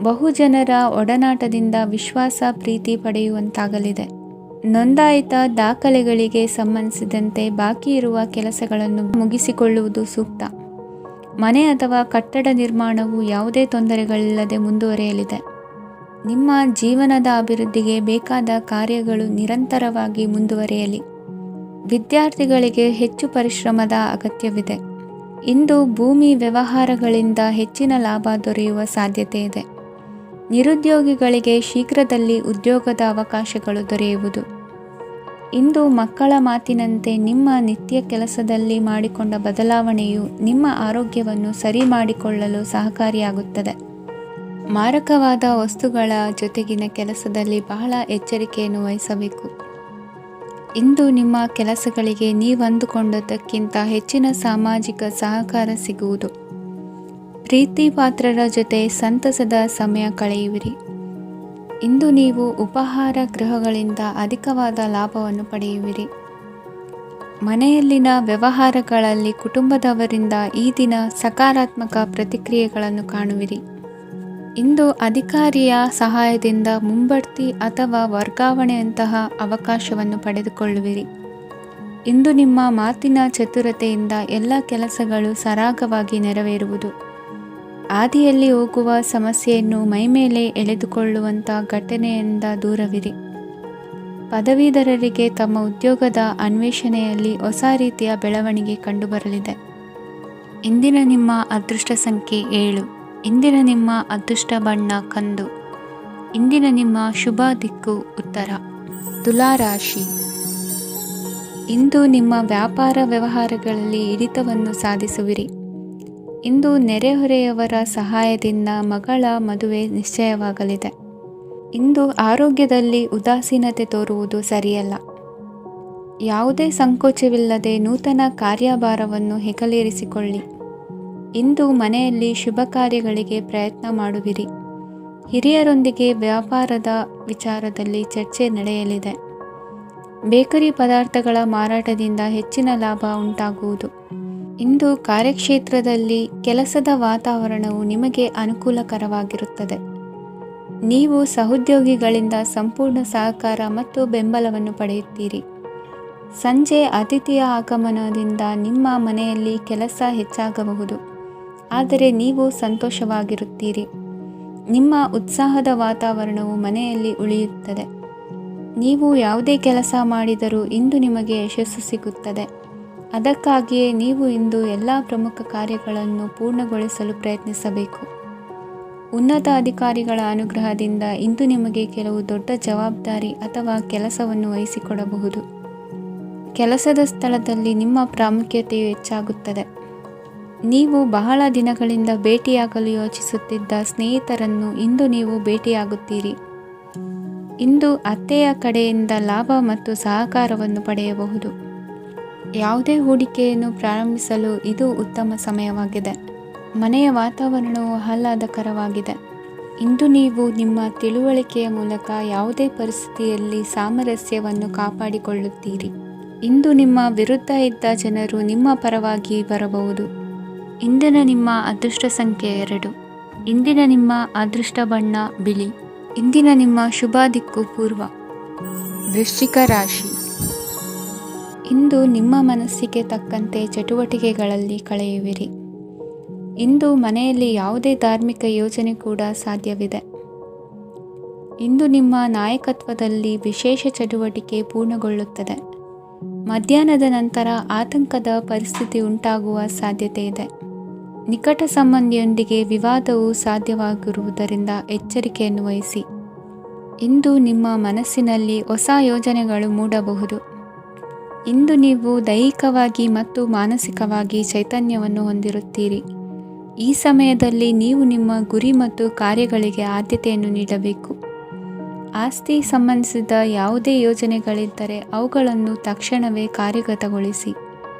ಬಹುಜನರ ಒಡನಾಟದಿಂದ ವಿಶ್ವಾಸ ಪ್ರೀತಿ ಪಡೆಯುವಂತಾಗಲಿದೆ. ನೋಂದಾಯಿತ ದಾಖಲೆಗಳಿಗೆ ಸಂಬಂಧಿಸಿದಂತೆ ಬಾಕಿ ಇರುವ ಕೆಲಸಗಳನ್ನು ಮುಗಿಸಿಕೊಳ್ಳುವುದು ಸೂಕ್ತ. ಮನೆ ಅಥವಾ ಕಟ್ಟಡ ನಿರ್ಮಾಣವು ಯಾವುದೇ ತೊಂದರೆಗಳಿಲ್ಲದೆ ಮುಂದುವರಿಯಲಿದೆ. ನಿಮ್ಮ ಜೀವನದ ಅಭಿವೃದ್ಧಿಗೆ ಬೇಕಾದ ಕಾರ್ಯಗಳು ನಿರಂತರವಾಗಿ ಮುಂದುವರಿಯಲಿ. ವಿದ್ಯಾರ್ಥಿಗಳಿಗೆ ಹೆಚ್ಚು ಪರಿಶ್ರಮದ ಅಗತ್ಯವಿದೆ. ಇಂದು ಭೂಮಿ ವ್ಯವಹಾರಗಳಿಂದ ಹೆಚ್ಚಿನ ಲಾಭ ದೊರೆಯುವ ಸಾಧ್ಯತೆ ಇದೆ. ನಿರುದ್ಯೋಗಿಗಳಿಗೆ ಶೀಘ್ರದಲ್ಲಿ ಉದ್ಯೋಗದ ಅವಕಾಶಗಳು ದೊರೆಯುವುದು. ಇಂದು ಮಕ್ಕಳ ಮಾತಿನಂತೆ ನಿಮ್ಮ ನಿತ್ಯ ಕೆಲಸದಲ್ಲಿ ಮಾಡಿಕೊಂಡ ಬದಲಾವಣೆಯು ನಿಮ್ಮ ಆರೋಗ್ಯವನ್ನು ಸರಿ ಮಾಡಿಕೊಳ್ಳಲು ಸಹಕಾರಿಯಾಗುತ್ತದೆ. ಮಾರಕವಾದ ವಸ್ತುಗಳ ಜೊತೆಗಿನ ಕೆಲಸದಲ್ಲಿ ಬಹಳ ಎಚ್ಚರಿಕೆಯನ್ನು ವಹಿಸಬೇಕು. ಇಂದು ನಿಮ್ಮ ಕೆಲಸಗಳಿಗೆ ನೀವಂದುಕೊಂಡದ್ದಕ್ಕಿಂತ ಹೆಚ್ಚಿನ ಸಾಮಾಜಿಕ ಸಹಕಾರ ಸಿಗುವುದು. ಪ್ರೀತಿ ಪಾತ್ರರ ಜೊತೆ ಸಂತಸದ ಸಮಯ ಕಳೆಯುವಿರಿ. ಇಂದು ನೀವು ಉಪಹಾರ ಗೃಹಗಳಿಂದ ಅಧಿಕವಾದ ಲಾಭವನ್ನು ಪಡೆಯುವಿರಿ. ಮನೆಯಲ್ಲಿನ ವ್ಯವಹಾರಗಳಲ್ಲಿ ಕುಟುಂಬದವರಿಂದ ಈ ದಿನ ಸಕಾರಾತ್ಮಕ ಪ್ರತಿಕ್ರಿಯೆಗಳನ್ನು ಕಾಣುವಿರಿ. ಇಂದು ಅಧಿಕಾರಿಯ ಸಹಾಯದಿಂದ ಮುಂಬಡ್ತಿ ಅಥವಾ ವರ್ಗಾವಣೆಯಂತಹ ಅವಕಾಶವನ್ನು ಪಡೆದುಕೊಳ್ಳುವಿರಿ. ಇಂದು ನಿಮ್ಮ ಮಾತಿನ ಚತುರತೆಯಿಂದ ಎಲ್ಲ ಕೆಲಸಗಳು ಸರಾಗವಾಗಿ ನೆರವೇರುವುದು. ಹಾದಿಯಲ್ಲಿ ಹೋಗುವ ಸಮಸ್ಯೆಯನ್ನು ಮೈಮೇಲೆ ಎಳೆದುಕೊಳ್ಳುವಂಥ ಘಟನೆಯಿಂದ ದೂರವಿರಿ. ಪದವೀಧರರಿಗೆ ತಮ್ಮ ಉದ್ಯೋಗದ ಅನ್ವೇಷಣೆಯಲ್ಲಿ ಹೊಸ ರೀತಿಯ ಬೆಳವಣಿಗೆ ಕಂಡುಬರಲಿದೆ. ಇಂದಿನ ನಿಮ್ಮ ಅದೃಷ್ಟ ಸಂಖ್ಯೆ 7. ಇಂದಿನ ನಿಮ್ಮ ಅದೃಷ್ಟ ಬಣ್ಣ ಕಂದು. ಇಂದಿನ ನಿಮ್ಮ ಶುಭ ದಿಕ್ಕು ಉತ್ತರ. ತುಲಾ ರಾಶಿ. ಇಂದು ನಿಮ್ಮ ವ್ಯಾಪಾರ ವ್ಯವಹಾರಗಳಲ್ಲಿ ಹಿಡಿತವನ್ನು ಸಾಧಿಸುವಿರಿ. ಇಂದು ನೆರೆಹೊರೆಯವರ ಸಹಾಯದಿಂದ ಮಗಳ ಮದುವೆ ನಿಶ್ಚಯವಾಗಲಿದೆ. ಇಂದು ಆರೋಗ್ಯದಲ್ಲಿ ಉದಾಸೀನತೆ ತೋರುವುದು ಸರಿಯಲ್ಲ. ಯಾವುದೇ ಸಂಕೋಚವಿಲ್ಲದೆ ನೂತನ ಕಾರ್ಯಭಾರವನ್ನು ಹೆಗಲೇರಿಸಿಕೊಳ್ಳಿ. ಇಂದು ಮನೆಯಲ್ಲಿ ಶುಭ ಕಾರ್ಯಗಳಿಗೆ ಪ್ರಯತ್ನ ಮಾಡುವಿರಿ. ಹಿರಿಯರೊಂದಿಗೆ ವ್ಯಾಪಾರದ ವಿಚಾರದಲ್ಲಿ ಚರ್ಚೆ ನಡೆಯಲಿದೆ. ಬೇಕರಿ ಪದಾರ್ಥಗಳ ಮಾರಾಟದಿಂದ ಹೆಚ್ಚಿನ ಲಾಭ ಉಂಟಾಗುವುದು. ಇಂದು ಕಾರ್ಯಕ್ಷೇತ್ರದಲ್ಲಿ ಕೆಲಸದ ವಾತಾವರಣವು ನಿಮಗೆ ಅನುಕೂಲಕರವಾಗಿರುತ್ತದೆ. ನೀವು ಸಹೋದ್ಯೋಗಿಗಳಿಂದ ಸಂಪೂರ್ಣ ಸಹಕಾರ ಮತ್ತು ಬೆಂಬಲವನ್ನು ಪಡೆಯುತ್ತೀರಿ. ಸಂಜೆ ಅತಿಥಿಯ ಆಗಮನದಿಂದ ನಿಮ್ಮ ಮನೆಯಲ್ಲಿ ಕೆಲಸ ಹೆಚ್ಚಾಗಬಹುದು, ಆದರೆ ನೀವು ಸಂತೋಷವಾಗಿರುತ್ತೀರಿ. ನಿಮ್ಮ ಉತ್ಸಾಹದ ವಾತಾವರಣವು ಮನೆಯಲ್ಲಿ ಉಳಿಯುತ್ತದೆ. ನೀವು ಯಾವುದೇ ಕೆಲಸ ಮಾಡಿದರೂ ಇಂದು ನಿಮಗೆ ಯಶಸ್ಸು ಸಿಗುತ್ತದೆ. ಅದಕ್ಕಾಗಿಯೇ ನೀವು ಇಂದು ಎಲ್ಲ ಪ್ರಮುಖ ಕಾರ್ಯಗಳನ್ನು ಪೂರ್ಣಗೊಳಿಸಲು ಪ್ರಯತ್ನಿಸಬೇಕು. ಉನ್ನತ ಅಧಿಕಾರಿಗಳ ಅನುಗ್ರಹದಿಂದ ಇಂದು ನಿಮಗೆ ಕೆಲವು ದೊಡ್ಡ ಜವಾಬ್ದಾರಿ ಅಥವಾ ಕೆಲಸವನ್ನು ವಹಿಸಿಕೊಡಬಹುದು. ಕೆಲಸದ ಸ್ಥಳದಲ್ಲಿ ನಿಮ್ಮ ಪ್ರಾಮುಖ್ಯತೆಯು ಹೆಚ್ಚಾಗುತ್ತದೆ. ನೀವು ಬಹಳ ದಿನಗಳಿಂದ ಭೇಟಿಯಾಗಲು ಯೋಚಿಸುತ್ತಿದ್ದ ಸ್ನೇಹಿತರನ್ನು ಇಂದು ನೀವು ಭೇಟಿಯಾಗುತ್ತೀರಿ. ಇಂದು ಅತ್ತೆಯ ಕಡೆಯಿಂದ ಲಾಭ ಮತ್ತು ಸಹಕಾರವನ್ನು ಪಡೆಯಬಹುದು. ಯಾವುದೇ ಹೂಡಿಕೆಯನ್ನು ಪ್ರಾರಂಭಿಸಲು ಇದು ಉತ್ತಮ ಸಮಯವಾಗಿದೆ. ಮನೆಯ ವಾತಾವರಣವು ಆಹ್ಲಾದಕರವಾಗಿದೆ. ಇಂದು ನೀವು ನಿಮ್ಮ ತಿಳುವಳಿಕೆಯ ಮೂಲಕ ಯಾವುದೇ ಪರಿಸ್ಥಿತಿಯಲ್ಲಿ ಸಾಮರಸ್ಯವನ್ನು ಕಾಪಾಡಿಕೊಳ್ಳುತ್ತೀರಿ. ಇಂದು ನಿಮ್ಮ ವಿರುದ್ಧ ಇದ್ದ ಜನರು ನಿಮ್ಮ ಪರವಾಗಿ ಬರಬಹುದು. ಇಂದಿನ ನಿಮ್ಮ ಅದೃಷ್ಟ ಸಂಖ್ಯೆ 2. ಇಂದಿನ ನಿಮ್ಮ ಅದೃಷ್ಟ ಬಣ್ಣ ಬಿಳಿ. ಇಂದಿನ ನಿಮ್ಮ ಶುಭ ದಿಕ್ಕು ಪೂರ್ವ. ವೃಶ್ಚಿಕ ರಾಶಿ. ಇಂದು ನಿಮ್ಮ ಮನಸ್ಸಿಗೆ ತಕ್ಕಂತೆ ಚಟುವಟಿಕೆಗಳಲ್ಲಿ ಕಳೆಯುವಿರಿ. ಇಂದು ಮನೆಯಲ್ಲಿ ಯಾವುದೇ ಧಾರ್ಮಿಕ ಯೋಜನೆ ಕೂಡ ಸಾಧ್ಯವಿದೆ. ಇಂದು ನಿಮ್ಮ ನಾಯಕತ್ವದಲ್ಲಿ ವಿಶೇಷ ಚಟುವಟಿಕೆ ಪೂರ್ಣಗೊಳ್ಳುತ್ತದೆ. ಮಧ್ಯಾಹ್ನದ ನಂತರ ಆತಂಕದ ಪರಿಸ್ಥಿತಿ ಉಂಟಾಗುವ ಸಾಧ್ಯತೆ ಇದೆ. ನಿಕಟ ಸಂಬಂಧಿಯೊಂದಿಗೆ ವಿವಾದವು ಸಾಧ್ಯವಾಗಿರುವುದರಿಂದ ಎಚ್ಚರಿಕೆಯನ್ನು ವಹಿಸಿ. ಇಂದು ನಿಮ್ಮ ಮನಸ್ಸಿನಲ್ಲಿ ಹೊಸ ಯೋಜನೆಗಳು ಮೂಡಬಹುದು. ಇಂದು ನೀವು ದೈಹಿಕವಾಗಿ ಮತ್ತು ಮಾನಸಿಕವಾಗಿ ಚೈತನ್ಯವನ್ನು ಹೊಂದಿರುತ್ತೀರಿ. ಈ ಸಮಯದಲ್ಲಿ ನೀವು ನಿಮ್ಮ ಗುರಿ ಮತ್ತು ಕಾರ್ಯಗಳಿಗೆ ಆದ್ಯತೆಯನ್ನು ನೀಡಬೇಕು. ಆಸ್ತಿ ಸಂಬಂಧಿಸಿದ ಯಾವುದೇ ಯೋಜನೆಗಳಿದ್ದರೆ ಅವುಗಳನ್ನು ತಕ್ಷಣವೇ ಕಾರ್ಯಗತಗೊಳಿಸಿ.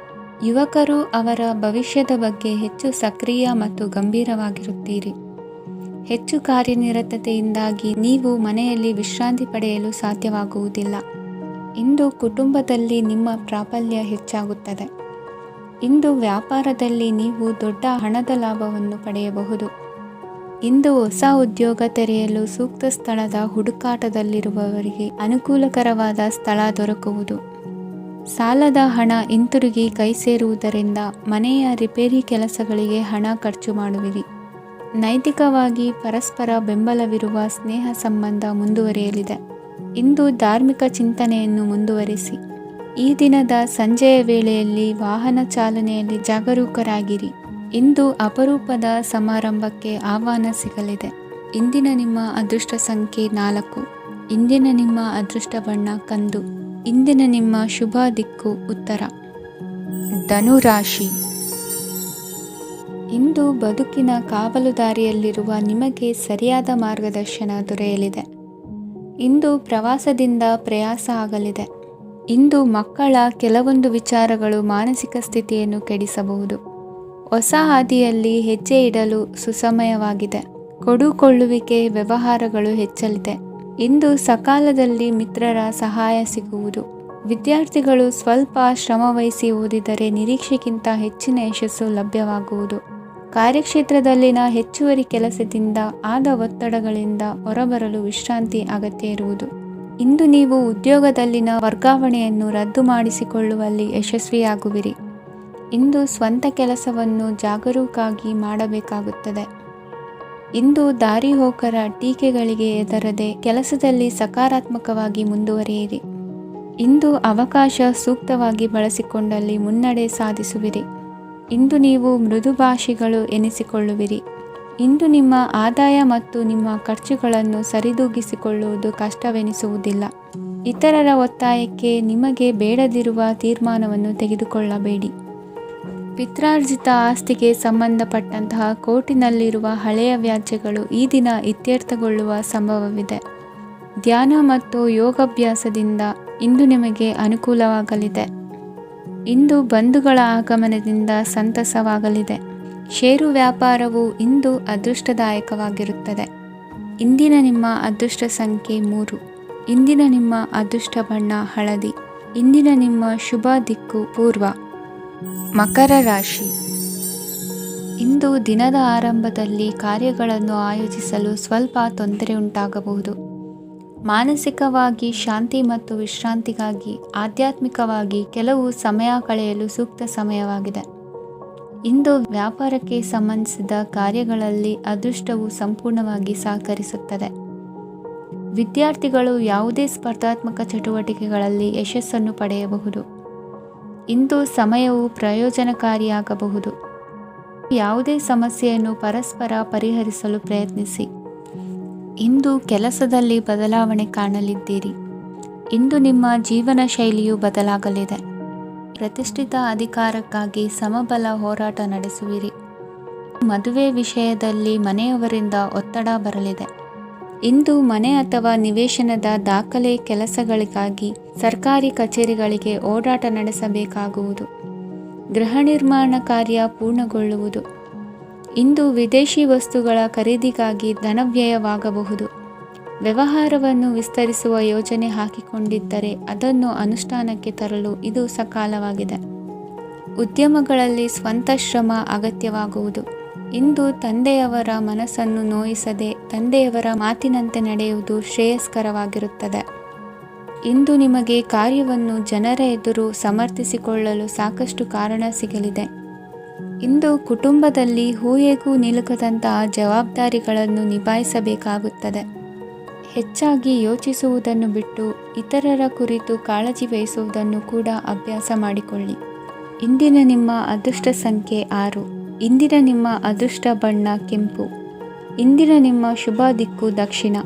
ಯುವಕರು ಅವರ ಭವಿಷ್ಯದ ಬಗ್ಗೆ ಹೆಚ್ಚು ಸಕ್ರಿಯ ಮತ್ತು ಗಂಭೀರವಾಗಿರುತ್ತೀರಿ. ಹೆಚ್ಚು ಕಾರ್ಯನಿರತತೆಯಿಂದಾಗಿ ನೀವು ಮನೆಯಲ್ಲಿ ವಿಶ್ರಾಂತಿ ಪಡೆಯಲು ಸಾಧ್ಯವಾಗುವುದಿಲ್ಲ. ಇಂದು ಕುಟುಂಬದಲ್ಲಿ ನಿಮ್ಮ ಪ್ರಾಬಲ್ಯ ಹೆಚ್ಚಾಗುತ್ತದೆ. ಇಂದು ವ್ಯಾಪಾರದಲ್ಲಿ ನೀವು ದೊಡ್ಡ ಹಣದ ಲಾಭವನ್ನು ಪಡೆಯಬಹುದು. ಇಂದು ಹೊಸ ಉದ್ಯೋಗ ತೆರೆಯಲು ಸೂಕ್ತ ಸ್ಥಳದ ಹುಡುಕಾಟದಲ್ಲಿರುವವರಿಗೆ ಅನುಕೂಲಕರವಾದ ಸ್ಥಳ ದೊರಕುವುದು. ಸಾಲದ ಹಣ ಹಿಂತಿರುಗಿ ಕೈ ಸೇರುವುದರಿಂದ ಮನೆಯ ರಿಪೇರಿ ಕೆಲಸಗಳಿಗೆ ಹಣ ಖರ್ಚು ಮಾಡುವಿರಿ. ನೈತಿಕವಾಗಿ ಪರಸ್ಪರ ಬೆಂಬಲವಿರುವ ಸ್ನೇಹ ಸಂಬಂಧ ಮುಂದುವರಿಯಲಿದೆ. ಇಂದು ಧಾರ್ಮಿಕ ಚಿಂತನೆಯನ್ನು ಮುಂದುವರಿಸಿ. ಈ ದಿನದ ಸಂಜೆಯ ವೇಳೆಯಲ್ಲಿ ವಾಹನ ಚಾಲನೆಯಲ್ಲಿ ಜಾಗರೂಕರಾಗಿರಿ. ಇಂದು ಅಪರೂಪದ ಸಮಾರಂಭಕ್ಕೆ ಆಹ್ವಾನ ಸಿಗಲಿದೆ. ಇಂದಿನ ನಿಮ್ಮ ಅದೃಷ್ಟ ಸಂಖ್ಯೆ 4. ಇಂದಿನ ನಿಮ್ಮ ಅದೃಷ್ಟ ಬಣ್ಣ ಕಂದು. ಇಂದಿನ ನಿಮ್ಮ ಶುಭ ದಿಕ್ಕು ಉತ್ತರ. ಧನುರಾಶಿ. ಇಂದು ಬದುಕಿನ ಕಾವಲುದಾರಿಯಲ್ಲಿರುವ ನಿಮಗೆ ಸರಿಯಾದ ಮಾರ್ಗದರ್ಶನ ದೊರೆಯಲಿದೆ. ಇಂದು ಪ್ರವಾಸದಿಂದ ಪ್ರಯಾಸ ಆಗಲಿದೆ. ಇಂದು ಮಕ್ಕಳ ಕೆಲವೊಂದು ವಿಚಾರಗಳು ಮಾನಸಿಕ ಸ್ಥಿತಿಯನ್ನು ಕೆಡಿಸಬಹುದು. ಹೊಸ ಹಾದಿಯಲ್ಲಿ ಹೆಜ್ಜೆ ಇಡಲು ಸುಸಮಯವಾಗಿದೆ. ಕೊಡುಕೊಳ್ಳುವಿಕೆ ವ್ಯವಹಾರಗಳು ಹೆಚ್ಚಲಿದೆ. ಇಂದು ಸಕಾಲದಲ್ಲಿ ಮಿತ್ರರ ಸಹಾಯ ಸಿಗುವುದು. ವಿದ್ಯಾರ್ಥಿಗಳು ಸ್ವಲ್ಪ ಶ್ರಮವಹಿಸಿ ಓದಿದರೆ ನಿರೀಕ್ಷೆಗಿಂತ ಹೆಚ್ಚಿನ ಯಶಸ್ಸು ಲಭ್ಯವಾಗುವುದು. ಕಾರ್ಯಕ್ಷೇತ್ರದಲ್ಲಿನ ಹೆಚ್ಚುವರಿ ಕೆಲಸದಿಂದ ಆದ ಒತ್ತಡಗಳಿಂದ ಹೊರಬರಲು ವಿಶ್ರಾಂತಿ ಅಗತ್ಯ ಇರುವುದು. ಇಂದು ನೀವು ಉದ್ಯೋಗದಲ್ಲಿನ ವರ್ಗಾವಣೆಯನ್ನು ರದ್ದು ಮಾಡಿಸಿಕೊಳ್ಳುವಲ್ಲಿ ಯಶಸ್ವಿಯಾಗುವಿರಿ. ಇಂದು ಸ್ವಂತ ಕೆಲಸವನ್ನು ಜಾಗರೂಕರಾಗಿ ಮಾಡಬೇಕಾಗುತ್ತದೆ. ಇಂದು ದಾರಿಹೋಕರ ಟೀಕೆಗಳಿಗೆ ಹೆದರದೆ ಕೆಲಸದಲ್ಲಿ ಸಕಾರಾತ್ಮಕವಾಗಿ ಮುಂದುವರಿಯಿರಿ. ಇಂದು ಅವಕಾಶ ಸೂಕ್ತವಾಗಿ ಬಳಸಿಕೊಂಡಲ್ಲಿ ಮುನ್ನಡೆ ಸಾಧಿಸುವಿರಿ. ಇಂದು ನೀವು ಮೃದುಭಾಷಿಗಳು ಎನಿಸಿಕೊಳ್ಳುವಿರಿ. ಇಂದು ನಿಮ್ಮ ಆದಾಯ ಮತ್ತು ನಿಮ್ಮ ಖರ್ಚುಗಳನ್ನು ಸರಿದೂಗಿಸಿಕೊಳ್ಳುವುದು ಕಷ್ಟವೆನಿಸುವುದಿಲ್ಲ. ಇತರರ ಒತ್ತಾಯಕ್ಕೆ ನಿಮಗೆ ಬೇಡದಿರುವ ತೀರ್ಮಾನವನ್ನು ತೆಗೆದುಕೊಳ್ಳಬೇಡಿ. ಪಿತ್ರಾರ್ಜಿತ ಆಸ್ತಿಗೆ ಸಂಬಂಧಪಟ್ಟಂತಹ ಕೋರ್ಟಿನಲ್ಲಿರುವ ಹಳೆಯ ವ್ಯಾಜ್ಯಗಳು ಈ ದಿನ ಇತ್ಯರ್ಥಗೊಳ್ಳುವ ಸಂಭವವಿದೆ. ಧ್ಯಾನ ಮತ್ತು ಯೋಗಾಭ್ಯಾಸದಿಂದ ಇಂದು ನಿಮಗೆ ಅನುಕೂಲವಾಗಲಿದೆ. ಇಂದು ಬಂಧುಗಳ ಆಗಮನದಿಂದ ಸಂತಸವಾಗಲಿದೆ. ಷೇರು ವ್ಯಾಪಾರವು ಇಂದು ಅದೃಷ್ಟದಾಯಕವಾಗಿರುತ್ತದೆ. ಇಂದಿನ ನಿಮ್ಮ ಅದೃಷ್ಟ ಸಂಖ್ಯೆ 3. ಇಂದಿನ ನಿಮ್ಮ ಅದೃಷ್ಟ ಬಣ್ಣ ಹಳದಿ. ಇಂದಿನ ನಿಮ್ಮ ಶುಭ ದಿಕ್ಕು ಪೂರ್ವ. ಮಕರ ರಾಶಿ. ಇಂದು ದಿನದ ಆರಂಭದಲ್ಲಿ ಕಾರ್ಯಗಳನ್ನು ಆಯೋಜಿಸಲು ಸ್ವಲ್ಪ ತೊಂದರೆ ಉಂಟಾಗಬಹುದು. ಮಾನಸಿಕವಾಗಿ ಶಾಂತಿ ಮತ್ತು ವಿಶ್ರಾಂತಿಗಾಗಿ ಆಧ್ಯಾತ್ಮಿಕವಾಗಿ ಕೆಲವು ಸಮಯ ಕಳೆಯಲು ಸೂಕ್ತ ಸಮಯವಾಗಿದೆ. ಇಂದು ವ್ಯಾಪಾರಕ್ಕೆ ಸಂಬಂಧಿಸಿದ ಕಾರ್ಯಗಳಲ್ಲಿ ಅದೃಷ್ಟವು ಸಂಪೂರ್ಣವಾಗಿ ಸಹಕರಿಸುತ್ತದೆ. ವಿದ್ಯಾರ್ಥಿಗಳು ಯಾವುದೇ ಸ್ಪರ್ಧಾತ್ಮಕ ಚಟುವಟಿಕೆಗಳಲ್ಲಿ ಯಶಸ್ಸನ್ನು ಪಡೆಯಬಹುದು. ಇಂದು ಸಮಯವು ಪ್ರಯೋಜನಕಾರಿಯಾಗಬಹುದು. ಯಾವುದೇ ಸಮಸ್ಯೆಯನ್ನು ಪರಸ್ಪರ ಪರಿಹರಿಸಲು ಪ್ರಯತ್ನಿಸಿ. ಇಂದು ಕೆಲಸದಲ್ಲಿ ಬದಲಾವಣೆ ಕಾಣಲಿದ್ದೀರಿ. ಇಂದು ನಿಮ್ಮ ಜೀವನ ಶೈಲಿಯು ಬದಲಾಗಲಿದೆ. ಪ್ರತಿಷ್ಠಿತ ಅಧಿಕಾರಕ್ಕಾಗಿ ಸಮಬಲ ಹೋರಾಟ ನಡೆಸುವಿರಿ. ಮದುವೆ ವಿಷಯದಲ್ಲಿ ಮನೆಯವರಿಂದ ಒತ್ತಡ ಬರಲಿದೆ. ಇಂದು ಮನೆ ಅಥವಾ ನಿವೇಶನದ ದಾಖಲೆ ಕೆಲಸಗಳಿಗಾಗಿ ಸರ್ಕಾರಿ ಕಚೇರಿಗಳಿಗೆ ಓಡಾಟ ನಡೆಸಬೇಕಾಗುವುದು. ಗೃಹ ನಿರ್ಮಾಣ ಕಾರ್ಯ ಪೂರ್ಣಗೊಳ್ಳುವುದು. ಇಂದು ವಿದೇಶಿ ವಸ್ತುಗಳ ಖರೀದಿಗಾಗಿ ಧನವ್ಯಯವಾಗಬಹುದು. ವ್ಯವಹಾರವನ್ನು ವಿಸ್ತರಿಸುವ ಯೋಜನೆ ಹಾಕಿಕೊಂಡಿದ್ದರೆ ಅದನ್ನು ಅನುಷ್ಠಾನಕ್ಕೆ ತರಲು ಇದು ಸಕಾಲವಾಗಿದೆ. ಉದ್ಯಮಗಳಲ್ಲಿ ಸ್ವಂತ ಶ್ರಮ ಅಗತ್ಯವಾಗುವುದು. ಇಂದು ತಂದೆಯವರ ಮನಸ್ಸನ್ನು ನೋಯಿಸದೆ ತಂದೆಯವರ ಮಾತಿನಂತೆ ನಡೆಯುವುದು ಶ್ರೇಯಸ್ಕರವಾಗಿರುತ್ತದೆ. ಇಂದು ನಿಮಗೆ ಕಾರ್ಯವನ್ನು ಜನರ ಎದುರು ಸಮರ್ಥಿಸಿಕೊಳ್ಳಲು ಸಾಕಷ್ಟು ಕಾರಣ ಸಿಗಲಿದೆ. ಇಂದು ಕುಟುಂಬದಲ್ಲಿ ಹೂಯೆಗೂ ನಿಲುಕದಂತಹ ಜವಾಬ್ದಾರಿಗಳನ್ನು ನಿಭಾಯಿಸಬೇಕಾಗುತ್ತದೆ. ಹೆಚ್ಚಾಗಿ ಯೋಚಿಸುವುದನ್ನು ಬಿಟ್ಟು ಇತರರ ಕುರಿತು ಕಾಳಜಿ ವಹಿಸುವುದನ್ನು ಕೂಡ ಅಭ್ಯಾಸ ಮಾಡಿಕೊಳ್ಳಿ. ಇಂದಿನ ನಿಮ್ಮ ಅದೃಷ್ಟ ಸಂಖ್ಯೆ 6. ಇಂದಿನ ನಿಮ್ಮ ಅದೃಷ್ಟ ಬಣ್ಣ ಕೆಂಪು. ಇಂದಿನ ನಿಮ್ಮ ಶುಭ ದಿಕ್ಕು ದಕ್ಷಿಣ.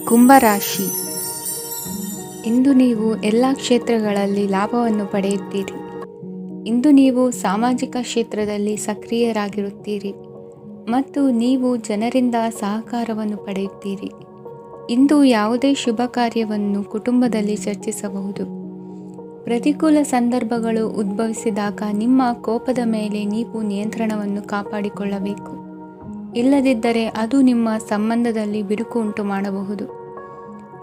ಕುಂಭರಾಶಿ. ಇಂದು ನೀವು ಎಲ್ಲ ಕ್ಷೇತ್ರಗಳಲ್ಲಿ ಲಾಭವನ್ನು ಪಡೆಯುತ್ತೀರಿ. ಇಂದು ನೀವು ಸಾಮಾಜಿಕ ಕ್ಷೇತ್ರದಲ್ಲಿ ಸಕ್ರಿಯರಾಗಿರುತ್ತೀರಿ ಮತ್ತು ನೀವು ಜನರಿಂದ ಸಹಕಾರವನ್ನು ಪಡೆಯುತ್ತೀರಿ. ಇಂದು ಯಾವುದೇ ಶುಭ ಕಾರ್ಯವನ್ನು ಕುಟುಂಬದಲ್ಲಿ ಚರ್ಚಿಸಬಹುದು. ಪ್ರತಿಕೂಲ ಸಂದರ್ಭಗಳು ಉದ್ಭವಿಸಿದಾಗ ನಿಮ್ಮ ಕೋಪದ ಮೇಲೆ ನೀವು ನಿಯಂತ್ರಣವನ್ನು ಕಾಪಾಡಿಕೊಳ್ಳಬೇಕು. ಇಲ್ಲದಿದ್ದರೆ ಅದು ನಿಮ್ಮ ಸಂಬಂಧದಲ್ಲಿ ಬಿರುಕು ಉಂಟು ಮಾಡಬಹುದು.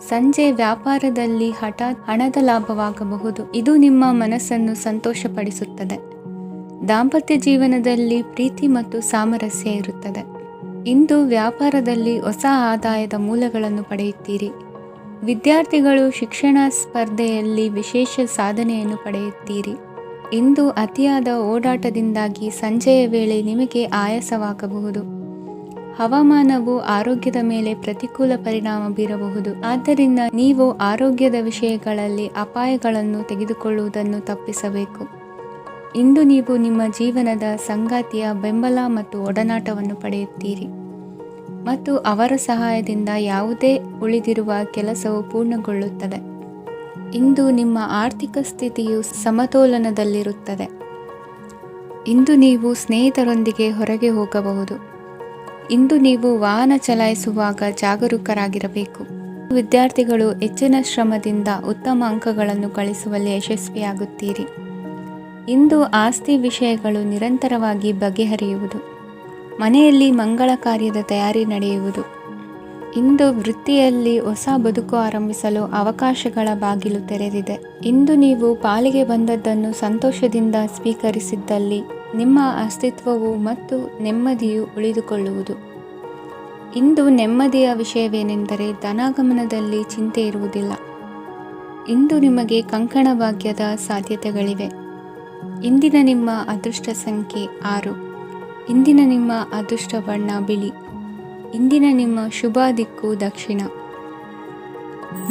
ಸಂಜೆ ವ್ಯಾಪಾರದಲ್ಲಿ ಹಠಾತ್ ಹಣದ ಲಾಭವಾಗಬಹುದು. ಇದು ನಿಮ್ಮ ಮನಸ್ಸನ್ನು ಸಂತೋಷಪಡಿಸುತ್ತದೆ. ದಾಂಪತ್ಯ ಜೀವನದಲ್ಲಿ ಪ್ರೀತಿ ಮತ್ತು ಸಾಮರಸ್ಯ ಇರುತ್ತದೆ. ಇಂದು ವ್ಯಾಪಾರದಲ್ಲಿ ಹೊಸ ಆದಾಯದ ಮೂಲಗಳನ್ನು ಪಡೆಯುತ್ತೀರಿ. ವಿದ್ಯಾರ್ಥಿಗಳು ಶಿಕ್ಷಣ ಸ್ಪರ್ಧೆಯಲ್ಲಿ ವಿಶೇಷ ಸಾಧನೆಯನ್ನು ಪಡೆಯುತ್ತೀರಿ. ಇಂದು ಅತಿಯಾದ ಓಡಾಟದಿಂದಾಗಿ ಸಂಜೆಯ ವೇಳೆ ನಿಮಗೆ ಆಯಾಸವಾಗಬಹುದು. ಹವಾಮಾನವು ಆರೋಗ್ಯದ ಮೇಲೆ ಪ್ರತಿಕೂಲ ಪರಿಣಾಮ ಬೀರಬಹುದು. ಆದ್ದರಿಂದ ನೀವು ಆರೋಗ್ಯದ ವಿಷಯಗಳಲ್ಲಿ ಅಪಾಯಗಳನ್ನು ತೆಗೆದುಕೊಳ್ಳುವುದನ್ನು ತಪ್ಪಿಸಬೇಕು. ಇಂದು ನೀವು ನಿಮ್ಮ ಜೀವನದ ಸಂಗಾತಿಯ ಬೆಂಬಲ ಮತ್ತು ಒಡನಾಟವನ್ನು ಪಡೆಯುತ್ತೀರಿ ಮತ್ತು ಅವರ ಸಹಾಯದಿಂದ ಯಾವುದೇ ಉಳಿದಿರುವ ಕೆಲಸವು ಪೂರ್ಣಗೊಳ್ಳುತ್ತದೆ. ಇಂದು ನಿಮ್ಮ ಆರ್ಥಿಕ ಸ್ಥಿತಿಯು ಸಮತೋಲನದಲ್ಲಿರುತ್ತದೆ. ಇಂದು ನೀವು ಸ್ನೇಹಿತರೊಂದಿಗೆ ಹೊರಗೆ ಹೋಗಬಹುದು. ಇಂದು ನೀವು ವಾಹನ ಚಲಾಯಿಸುವಾಗ ಜಾಗರೂಕರಾಗಿರಬೇಕು. ವಿದ್ಯಾರ್ಥಿಗಳು ಹೆಚ್ಚಿನ ಶ್ರಮದಿಂದ ಉತ್ತಮ ಅಂಕಗಳನ್ನು ಗಳಿಸುವಲ್ಲಿ ಯಶಸ್ವಿಯಾಗುತ್ತೀರಿ. ಇಂದು ಆಸ್ತಿ ವಿಷಯಗಳು ನಿರಂತರವಾಗಿ ಬಗೆಹರಿಯುವುದು. ಮನೆಯಲ್ಲಿ ಮಂಗಳ ಕಾರ್ಯದ ತಯಾರಿ ನಡೆಯುವುದು. ಇಂದು ವೃತ್ತಿಯಲ್ಲಿ ಹೊಸ ಬದುಕು ಆರಂಭಿಸಲು ಅವಕಾಶಗಳ ಬಾಗಿಲು ತೆರೆದಿದೆ. ಇಂದು ನೀವು ಪಾಲಿಗೆ ಬಂದದ್ದನ್ನು ಸಂತೋಷದಿಂದ ಸ್ವೀಕರಿಸಿದ್ದಲ್ಲಿ ನಿಮ್ಮ ಅಸ್ತಿತ್ವವು ಮತ್ತು ನೆಮ್ಮದಿಯು ಉಳಿದುಕೊಳ್ಳುವುದು. ಇಂದು ನೆಮ್ಮದಿಯ ವಿಷಯವೇನೆಂದರೆ ಧನಾಗಮನದಲ್ಲಿ ಚಿಂತೆ ಇರುವುದಿಲ್ಲ. ಇಂದು ನಿಮಗೆ ಕಂಕಣ ಭಾಗ್ಯದ ಸಾಧ್ಯತೆಗಳಿವೆ. ಇಂದಿನ ನಿಮ್ಮ ಅದೃಷ್ಟ ಸಂಖ್ಯೆ 6. ಇಂದಿನ ನಿಮ್ಮ ಅದೃಷ್ಟ ಬಣ್ಣ ಬಿಳಿ. ಇಂದಿನ ನಿಮ್ಮ ಶುಭ ದಿಕ್ಕು ದಕ್ಷಿಣ.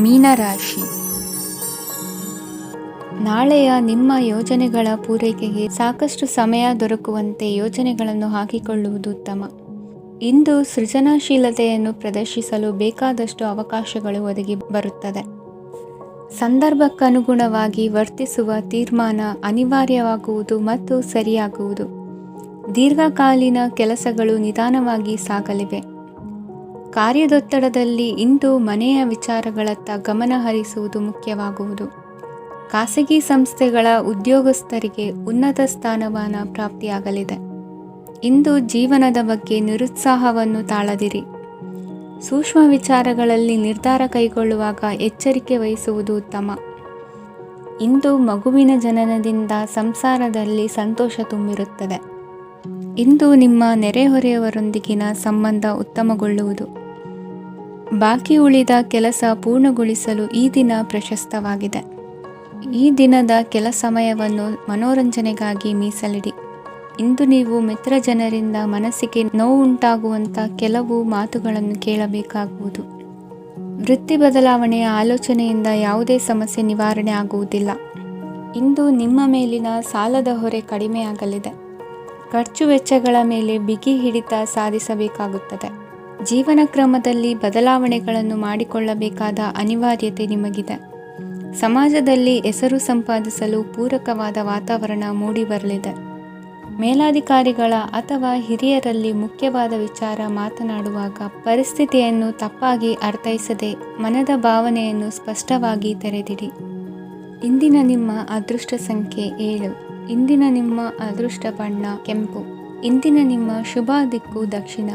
ಮೀನರಾಶಿ. ನಾಳೆಯ ನಿಮ್ಮ ಯೋಜನೆಗಳ ಪೂರೈಕೆಗೆ ಸಾಕಷ್ಟು ಸಮಯ ದೊರಕುವಂತೆ ಯೋಜನೆಗಳನ್ನು ಹಾಕಿಕೊಳ್ಳುವುದು ಉತ್ತಮ. ಇಂದು ಸೃಜನಶೀಲತೆಯನ್ನು ಪ್ರದರ್ಶಿಸಲು ಬೇಕಾದಷ್ಟು ಅವಕಾಶಗಳು ಒದಗಿ ಬರುತ್ತದೆ. ಸಂದರ್ಭಕ್ಕನುಗುಣವಾಗಿ ವರ್ತಿಸುವ ತೀರ್ಮಾನ ಅನಿವಾರ್ಯವಾಗುವುದು ಮತ್ತು ಸರಿಯಾಗುವುದು. ದೀರ್ಘಕಾಲೀನ ಕೆಲಸಗಳು ನಿಧಾನವಾಗಿ ಸಾಗಲಿವೆ. ಕಾರ್ಯದೊತ್ತಡದಲ್ಲಿ ಇಂದು ಮನೆಯ ವಿಚಾರಗಳತ್ತ ಗಮನ ಹರಿಸುವುದು ಮುಖ್ಯವಾಗುವುದು. ಖಾಸಗಿ ಸಂಸ್ಥೆಗಳ ಉದ್ಯೋಗಸ್ಥರಿಗೆ ಉನ್ನತ ಸ್ಥಾನಮಾನ ಪ್ರಾಪ್ತಿಯಾಗಲಿದೆ. ಇಂದು ಜೀವನದ ಬಗ್ಗೆ ನಿರುತ್ಸಾಹವನ್ನು ತಾಳದಿರಿ. ಸೂಕ್ಷ್ಮ ವಿಚಾರಗಳಲ್ಲಿ ನಿರ್ಧಾರ ಕೈಗೊಳ್ಳುವಾಗ ಎಚ್ಚರಿಕೆ ವಹಿಸುವುದು ಉತ್ತಮ. ಇಂದು ಮಗುವಿನ ಜನನದಿಂದ ಸಂಸಾರದಲ್ಲಿ ಸಂತೋಷ ತುಂಬಿರುತ್ತದೆ. ಇಂದು ನಿಮ್ಮ ನೆರೆಹೊರೆಯವರೊಂದಿಗಿನ ಸಂಬಂಧ ಉತ್ತಮಗೊಳ್ಳುವುದು. ಬಾಕಿ ಉಳಿದ ಕೆಲಸ ಪೂರ್ಣಗೊಳಿಸಲು ಈ ದಿನ ಪ್ರಶಸ್ತವಾಗಿದೆ. ಈ ದಿನದ ಕೆಲ ಸಮಯವನ್ನು ಮನೋರಂಜನೆಗಾಗಿ ಮೀಸಲಿಡಿ. ಇಂದು ನೀವು ಮಿತ್ರ ಜನರಿಂದ ಮನಸ್ಸಿಗೆ ನೋವುಂಟಾಗುವಂಥ ಕೆಲವು ಮಾತುಗಳನ್ನು ಕೇಳಬೇಕಾಗುವುದು. ವೃತ್ತಿ ಬದಲಾವಣೆಯ ಆಲೋಚನೆಯಿಂದ ಯಾವುದೇ ಸಮಸ್ಯೆ ನಿವಾರಣೆ ಆಗುವುದಿಲ್ಲ. ಇಂದು ನಿಮ್ಮ ಮೇಲಿನ ಸಾಲದ ಹೊರೆ ಕಡಿಮೆಯಾಗಲಿದೆ. ಖರ್ಚು ವೆಚ್ಚಗಳ ಮೇಲೆ ಬಿಗಿ ಹಿಡಿತ ಸಾಧಿಸಬೇಕಾಗುತ್ತದೆ. ಜೀವನ ಕ್ರಮದಲ್ಲಿ ಬದಲಾವಣೆಗಳನ್ನು ಮಾಡಿಕೊಳ್ಳಬೇಕಾದ ಅನಿವಾರ್ಯತೆ ನಿಮಗಿದೆ. ಸಮಾಜದಲ್ಲಿ ಹೆಸರು ಸಂಪಾದಿಸಲು ಪೂರಕವಾದ ವಾತಾವರಣ ಮೂಡಿಬರಲಿದೆ. ಮೇಲಾಧಿಕಾರಿಗಳ ಅಥವಾ ಹಿರಿಯರಲ್ಲಿ ಮುಖ್ಯವಾದ ವಿಚಾರ ಮಾತನಾಡುವಾಗ ಪರಿಸ್ಥಿತಿಯನ್ನು ತಪ್ಪಾಗಿ ಅರ್ಥೈಸದೆ ಮನದ ಭಾವನೆಯನ್ನು ಸ್ಪಷ್ಟವಾಗಿ ತೆರೆದಿಡಿ. ಇಂದಿನ ನಿಮ್ಮ ಅದೃಷ್ಟ ಸಂಖ್ಯೆ 7. ಇಂದಿನ ನಿಮ್ಮ ಅದೃಷ್ಟ ಬಣ್ಣ ಕೆಂಪು. ಇಂದಿನ ನಿಮ್ಮ ಶುಭ ದಿಕ್ಕು ದಕ್ಷಿಣ.